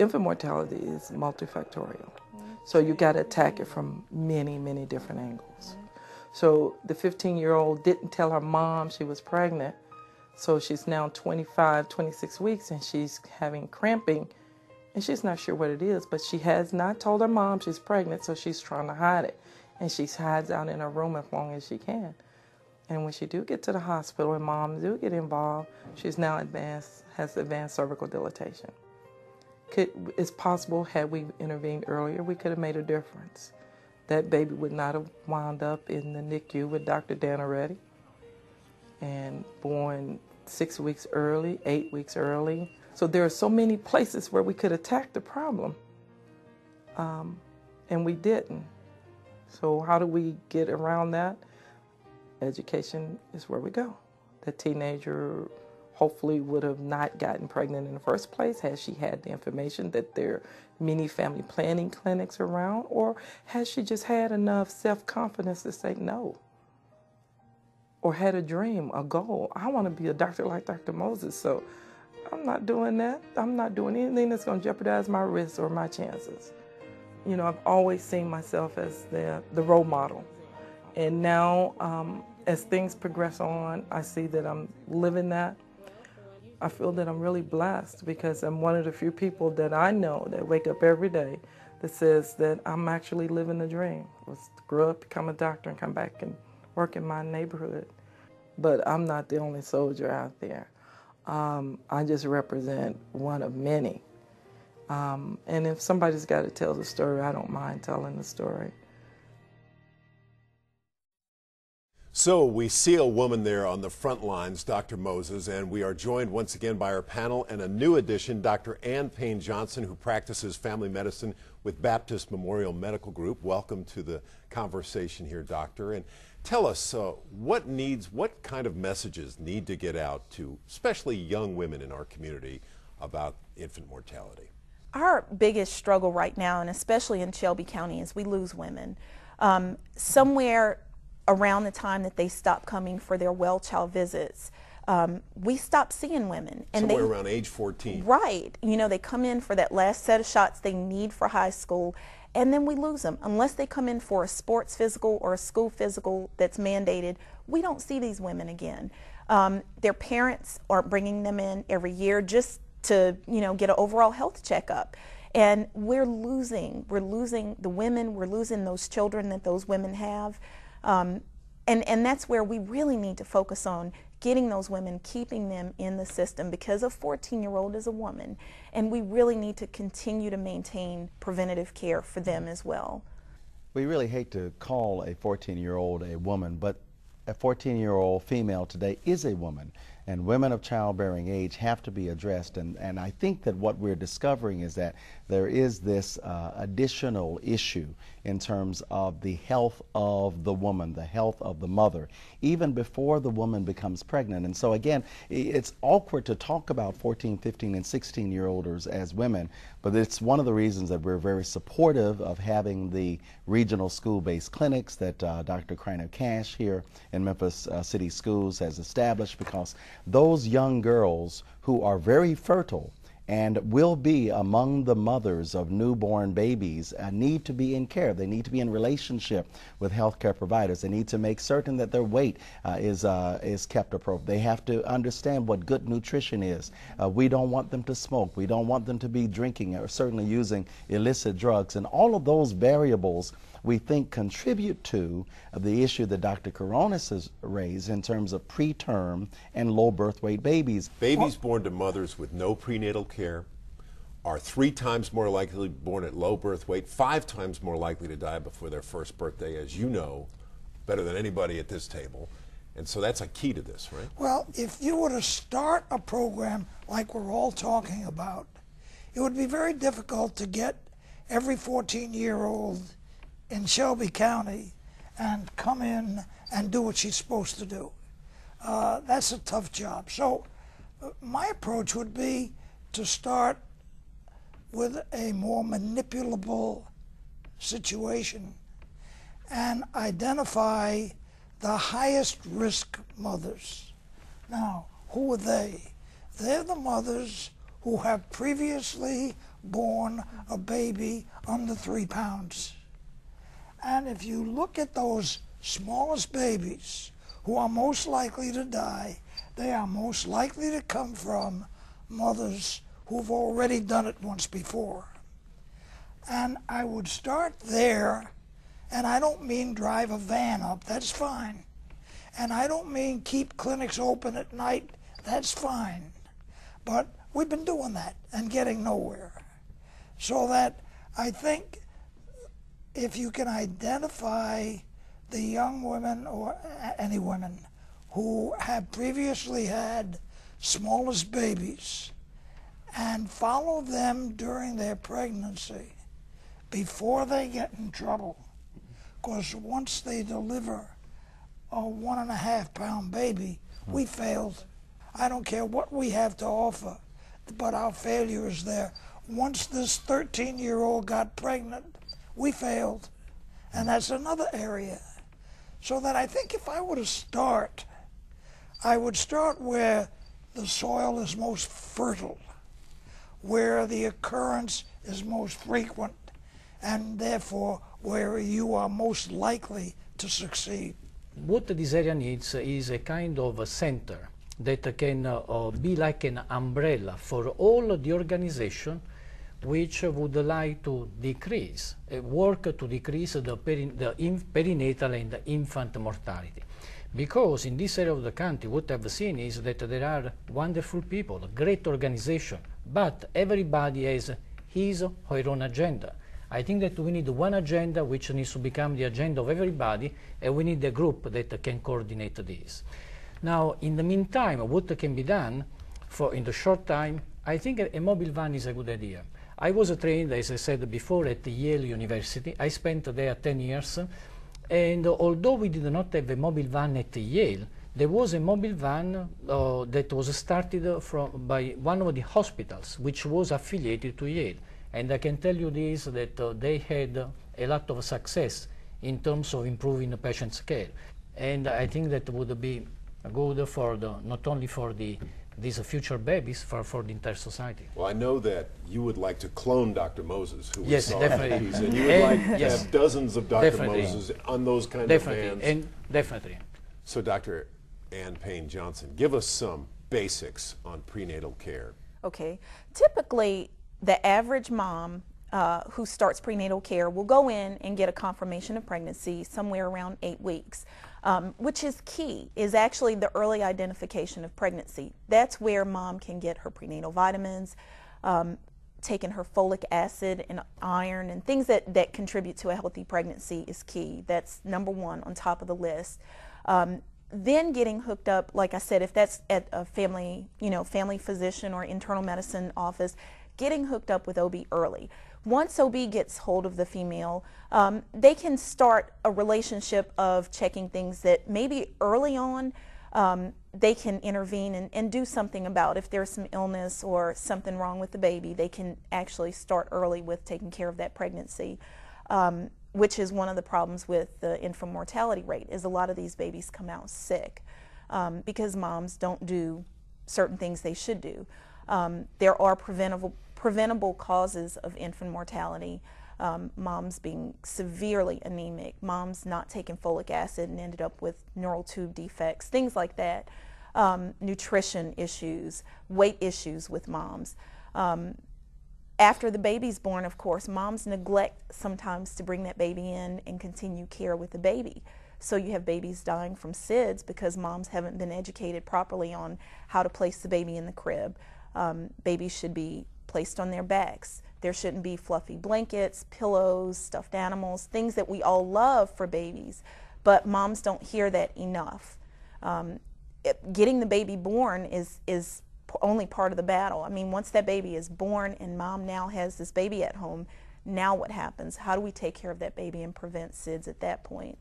infant mortality is multifactorial. So you got to attack it from many, many different angles. So the 15-year-old didn't tell her mom she was pregnant. So she's now 25, 26 weeks, and she's having cramping, and she's not sure what it is, but she has not told her mom she's pregnant, so she's trying to hide it. And she hides out in her room as long as she can. And when she do get to the hospital and mom do get involved, she's now has advanced cervical dilatation. It's possible, had we intervened earlier, we could have made a difference. That baby would not have wound up in the NICU with Dr. Dana Reddy and born 6 weeks early, 8 weeks early. So there are so many places where we could attack the problem, and we didn't. So how do we get around that? Education is where we go. The teenager hopefully would have not gotten pregnant in the first place had she had the information that there are many family planning clinics around, or has she just had enough self-confidence to say no? Or had a dream, a goal. I want to be a doctor like Dr. Moses, so I'm not doing that. I'm not doing anything that's going to jeopardize my risks or my chances. You know, I've always seen myself as the role model. And now, as things progress on, I see that I'm living that. I feel that I'm really blessed because I'm one of the few people that I know that wake up every day that says that I'm actually living a dream. I grew up, become a doctor, and come back and work in my neighborhood. But I'm not the only soldier out there. I just represent one of many. And if somebody's got to tell the story, I don't mind telling the story. So we see a woman there on the front lines, Dr. Moses, and we are joined once again by our panel and a new addition, Dr. Ann Payne Johnson, who practices family medicine with Baptist Memorial Medical Group. Welcome to the conversation here, doctor. And tell us what kind of messages need to get out to especially young women in our community about infant mortality? Our biggest struggle right now, and especially in Shelby County, is we lose women. Somewhere around the time that they stop coming for their well child visits, we stop seeing women. And somewhere around age 14. Right. You know, they come in for that last set of shots they need for high school, and then we lose them. Unless they come in for a sports physical or a school physical that's mandated, we don't see these women again. Their parents aren't bringing them in every year just to, you know, get an overall health checkup. And we're losing the women, we're losing those children that those women have. And that's where we really need to focus on getting those women, keeping them in the system, because a 14-year-old is a woman, and we really need to continue to maintain preventative care for them as well. We really hate to call a 14-year-old a woman, but a 14-year-old female today is a woman, and women of childbearing age have to be addressed. And I think that what we're discovering is that there is this additional issue in terms of the health of the woman, the health of the mother, even before the woman becomes pregnant. And so again, it's awkward to talk about 14, 15, and 16-year-olds as women, but it's one of the reasons that we're very supportive of having the regional school-based clinics that Dr. Kreiner Cash here in Memphis City Schools has established, because those young girls who are very fertile and will be among the mothers of newborn babies need to be in care. They need to be in relationship with healthcare providers. They need to make certain that their weight is kept appropriate. They have to understand what good nutrition is. We don't want them to smoke. We don't want them to be drinking or certainly using illicit drugs. And all of those variables we think contribute to the issue that Dr. Coronis has raised in terms of preterm and low birth weight babies. Babies born to mothers with no prenatal care are 3 times more likely to be born at low birth weight, 5 times more likely to die before their first birthday, as you know better than anybody at this table. And so that's a key to this, right? Well, if you were to start a program like we're all talking about, it would be very difficult to get every 14-year-old in Shelby County and come in and do what she's supposed to do. That's a tough job. So my approach would be to start with a more manipulable situation and identify the highest risk mothers. Now, who are they? They're the mothers who have previously born a baby under 3 pounds. And if you look at those smallest babies who are most likely to die, they are most likely to come from mothers who've already done it once before. And I would start there, and I don't mean drive a van up, that's fine. And I don't mean keep clinics open at night, that's fine. But we've been doing that and getting nowhere. So that I think if you can identify the young women or any women who have previously had smallest babies and follow them during their pregnancy before they get in trouble, because once they deliver a 1.5 pound baby, we failed. I don't care what we have to offer, but our failure is there. Once this 13-year-old got pregnant, we failed. And that's another area. So that I think if I were to start, I would start where the soil is most fertile, where the occurrence is most frequent, and therefore where you are most likely to succeed. What this area needs is a kind of a center that can be like an umbrella for all the organization which would like to decrease, work to decrease the perinatal and infant mortality. Because in this area of the country, what I've seen is that there are wonderful people, great organization, but everybody has his or her own agenda. I think that we need one agenda which needs to become the agenda of everybody, and we need a group that can coordinate this. Now, in the meantime, what can be done in the short time, I think a mobile van is a good idea. I was trained, as I said before, at Yale University. I spent there 10 years, and although we did not have a mobile van at Yale, there was a mobile van that was started by one of the hospitals, which was affiliated to Yale. And I can tell you this, that they had a lot of success in terms of improving the patient's care. And I think that would be good for not only for these future babies, for the entire society. Well, I know that you would like to clone Dr. Moses, who yes, we saw definitely. in the and you would like to yes, have dozens of Dr. definitely. Moses on those kind definitely. of vans. And definitely. So, Dr. Ann Payne Johnson, give us some basics on prenatal care. Okay. Typically, the average mom who starts prenatal care will go in and get a confirmation of pregnancy somewhere around 8 weeks, which is key, is actually the early identification of pregnancy. That's where mom can get her prenatal vitamins, taking her folic acid and iron and things that contribute to a healthy pregnancy is key. That's number one on top of the list. Then getting hooked up, like I said, if that's at a family physician or internal medicine office, getting hooked up with OB early. Once OB gets hold of the female, they can start a relationship of checking things that maybe early on they can intervene and do something about. If there's some illness or something wrong with the baby, they can actually start early with taking care of that pregnancy, which is one of the problems with the infant mortality rate, is a lot of these babies come out sick because moms don't do certain things they should do. There are preventable causes of infant mortality, moms being severely anemic, moms not taking folic acid and ended up with neural tube defects, things like that, nutrition issues, weight issues with moms. After the baby's born, of course, moms neglect sometimes to bring that baby in and continue care with the baby. So you have babies dying from SIDS because moms haven't been educated properly on how to place the baby in the crib. Babies should be placed on their backs. There shouldn't be fluffy blankets, pillows, stuffed animals, things that we all love for babies, but moms don't hear that enough. Getting the baby born is only part of the battle. I mean, once that baby is born and mom now has this baby at home, now what happens? How do we take care of that baby and prevent SIDS at that point?